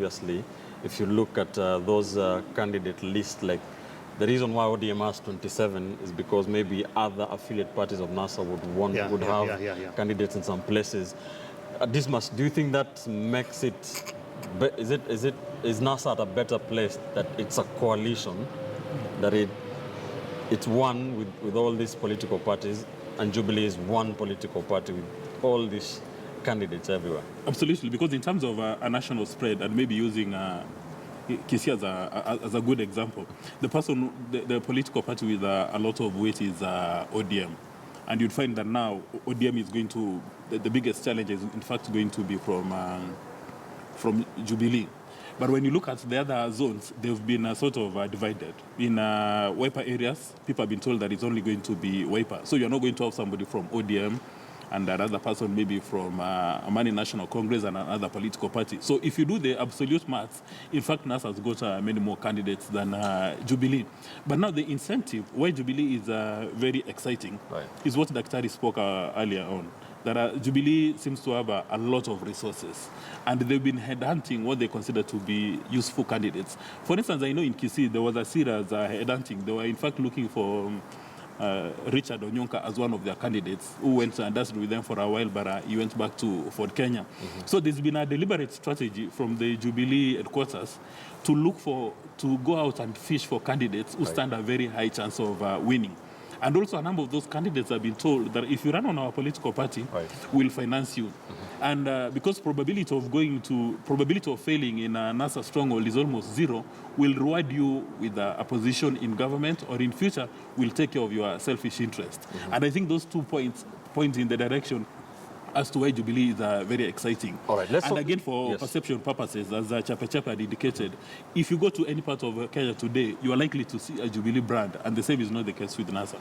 Obviously, if you look at those candidate lists, like the reason why ODM has 27 is because maybe other affiliate parties of NASA would have candidates in some places. Dismas, do you think that makes it? Is NASA at a better place that it's a coalition, that it's one with all these political parties, and Jubilee is one political party with all these candidates everywhere? Absolutely, because in terms of a national spread, and maybe using Kisii as a good example, the political party with a lot of weight is ODM. And you'd find that now ODM is going to, the biggest challenge is in fact going to be from Jubilee. But when you look at the other zones, they've been sort of divided. In Wiper areas, people have been told that it's only going to be Wiper. So you're not going to have somebody from ODM and another person maybe from Amani National Congress and another political party. So if you do the absolute maths, in fact, NASA has got many more candidates than Jubilee. But now the incentive, why Jubilee is very exciting, is what Daktari spoke earlier on. That Jubilee seems to have a lot of resources, and they've been headhunting what they consider to be useful candidates. For instance, I know in Kisii there was a serious headhunting. They were in fact looking for Richard Onyonka as one of their candidates, who went and danced with them for a while, but he went back to Fort Kenya. So there's been a deliberate strategy from the Jubilee headquarters to go out and fish for candidates who stand a very high chance of winning. And also a number of those candidates have been told that if you run on our political party, we'll finance you. And because probability of failing in a NASA stronghold is almost zero, we'll reward you with a position in government, or in future, we'll take care of your selfish interest. And I think those 2 points point in the direction as to why Jubilee is very exciting. All right, and again, for perception purposes, as Chapa had indicated, if you go to any part of Kenya today, you are likely to see a Jubilee brand, and the same is not the case with NASA.